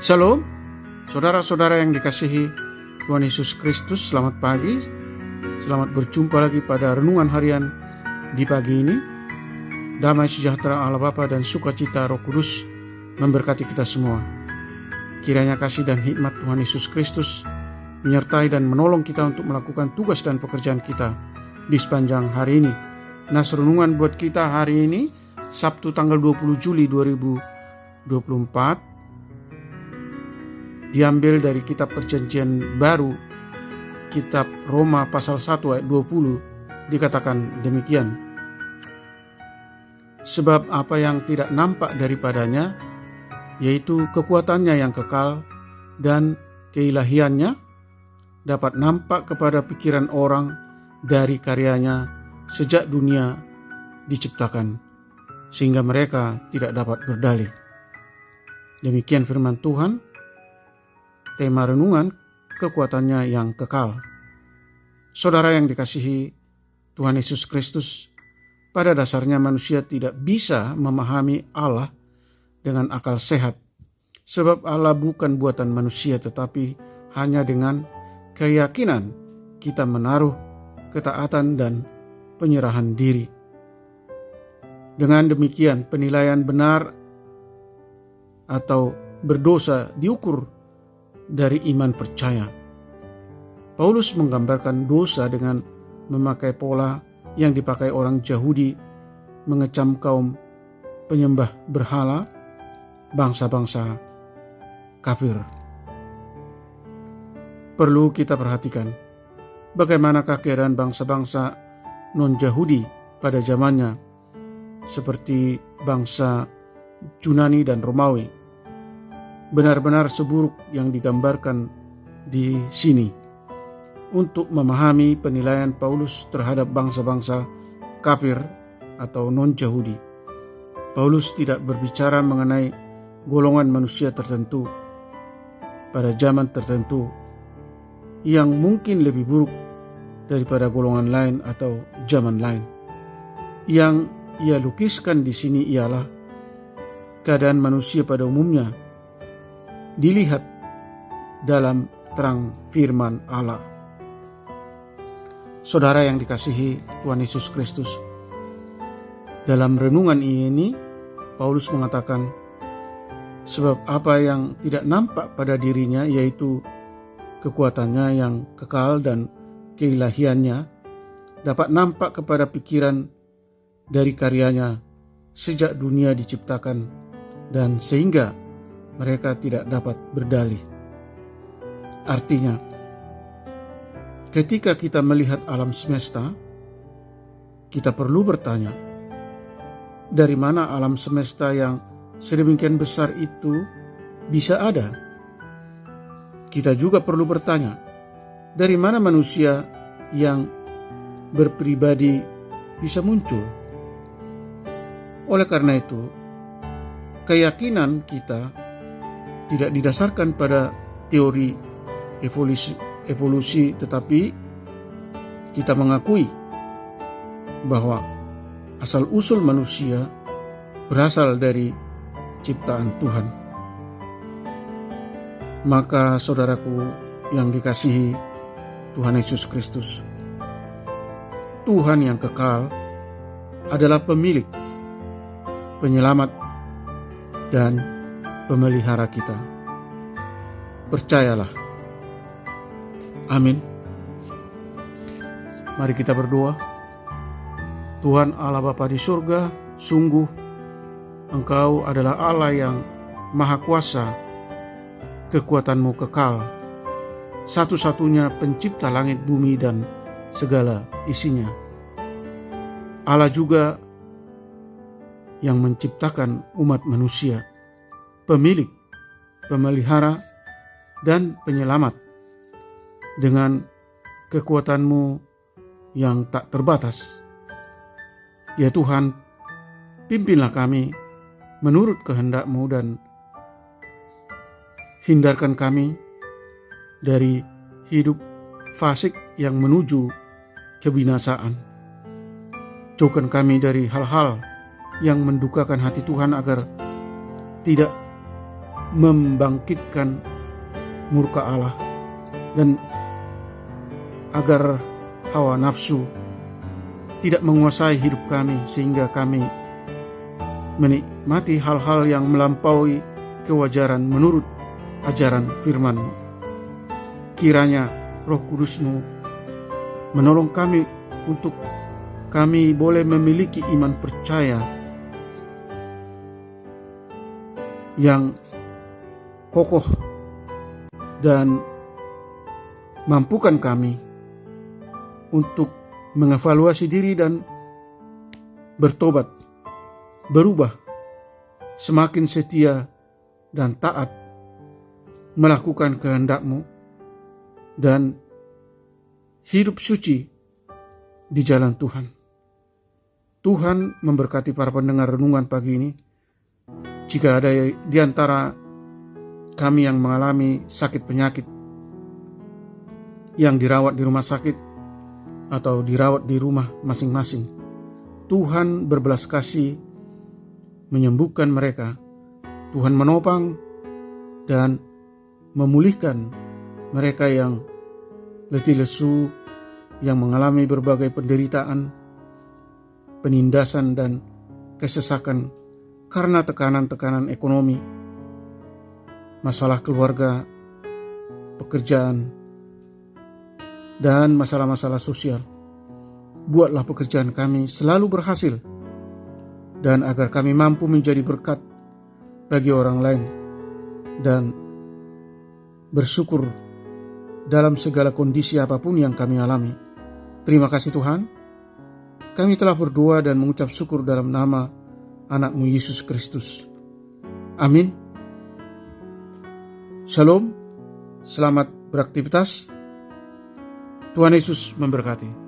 Shalom, saudara-saudara yang dikasihi Tuhan Yesus Kristus, selamat pagi. Selamat berjumpa lagi pada renungan harian di pagi ini. Damai sejahtera Allah Bapa dan sukacita Roh Kudus memberkati kita semua. Kiranya kasih dan hikmat Tuhan Yesus Kristus menyertai dan menolong kita untuk melakukan tugas dan pekerjaan kita di sepanjang hari ini. Nas renungan buat kita hari ini, Sabtu tanggal 20 Juli 2024, diambil dari kitab Perjanjian Baru, kitab Roma pasal 1 ayat 20, dikatakan demikian. Sebab apa yang tidak nampak daripadanya, yaitu kekuatannya yang kekal dan keilahiannya, dapat nampak kepada pikiran orang dari karyanya sejak dunia diciptakan, sehingga mereka tidak dapat berdalih. Demikian firman Tuhan. Tema renungan, kekuatannya yang kekal. Saudara yang dikasihi Tuhan Yesus Kristus, pada dasarnya manusia tidak bisa memahami Allah dengan akal sehat. Sebab Allah bukan buatan manusia, tetapi hanya dengan keyakinan kita menaruh ketaatan dan penyerahan diri. Dengan demikian penilaian benar atau berdosa diukur dari iman percaya. Paulus menggambarkan dosa dengan memakai pola yang dipakai orang Yahudi mengecam kaum penyembah berhala, bangsa-bangsa kafir. Perlu kita perhatikan bagaimanakah keadaan bangsa-bangsa non-Yahudi pada zamannya, seperti bangsa Yunani dan Romawi. Benar-benar seburuk yang digambarkan di sini. Untuk memahami penilaian Paulus terhadap bangsa-bangsa kafir atau non-Yahudi, Paulus tidak berbicara mengenai golongan manusia tertentu pada zaman tertentu yang mungkin lebih buruk daripada golongan lain atau zaman lain. Yang ia lukiskan di sini ialah keadaan manusia pada umumnya dilihat dalam terang firman Allah. Saudara yang dikasihi Tuhan Yesus Kristus, dalam renungan ini Paulus mengatakan, sebab apa yang tidak nampak pada dirinya, yaitu kekuatannya yang kekal dan keilahiannya, dapat nampak kepada pikiran dari karyanya sejak dunia diciptakan, dan sehingga mereka tidak dapat berdalih. Artinya, ketika kita melihat alam semesta, kita perlu bertanya, dari mana alam semesta yang sedemikian besar itu bisa ada? Kita juga perlu bertanya, dari mana manusia yang berpribadi bisa muncul? Oleh karena itu, keyakinan kita tidak didasarkan pada teori evolusi, tetapi kita mengakui bahwa asal-usul manusia berasal dari ciptaan Tuhan. Maka saudaraku yang dikasihi Tuhan Yesus Kristus, Tuhan yang kekal adalah pemilik, penyelamat, dan pemelihara kita. Percayalah. Amin. Mari kita berdoa. Tuhan Allah Bapa di surga, sungguh Engkau adalah Allah yang Maha Kuasa, kekuatan-Mu kekal, satu-satunya pencipta langit bumi dan segala isinya. Allah juga yang menciptakan umat manusia, pemilik, pemelihara, dan penyelamat. Dengan kekuatan-Mu yang tak terbatas, ya Tuhan, pimpinlah kami menurut kehendak-Mu dan hindarkan kami dari hidup fasik yang menuju kebinasaan. Jauhkan kami dari hal-hal yang mendukakan hati Tuhan, agar tidak membangkitkan murka Allah, dan agar hawa nafsu tidak menguasai hidup kami sehingga kami menikmati hal-hal yang melampaui kewajaran menurut ajaran firman-Mu. Kiranya Roh Kudus-Mu menolong kami untuk kami boleh memiliki iman percaya yang kokoh dan mampukan kami untuk mengevaluasi diri dan bertobat, berubah, semakin setia dan taat melakukan kehendak-Mu dan hidup suci di jalan Tuhan. Tuhan memberkati para pendengar renungan pagi ini. Jika ada di antara kami yang mengalami sakit penyakit, yang dirawat di rumah sakit atau dirawat di rumah masing-masing, Tuhan berbelas kasih menyembuhkan mereka. Tuhan menopang dan memulihkan mereka yang letih lesu, yang mengalami berbagai penderitaan, penindasan dan kesesakan karena tekanan-tekanan ekonomi, masalah keluarga, pekerjaan, dan masalah-masalah sosial. Buatlah pekerjaan kami selalu berhasil, dan agar kami mampu menjadi berkat bagi orang lain dan bersyukur dalam segala kondisi apapun yang kami alami. Terima kasih Tuhan. Kami telah berdoa dan mengucap syukur dalam nama anak-Mu Yesus Kristus. Amin. Shalom. Selamat beraktivitas. Tuhan Yesus memberkati.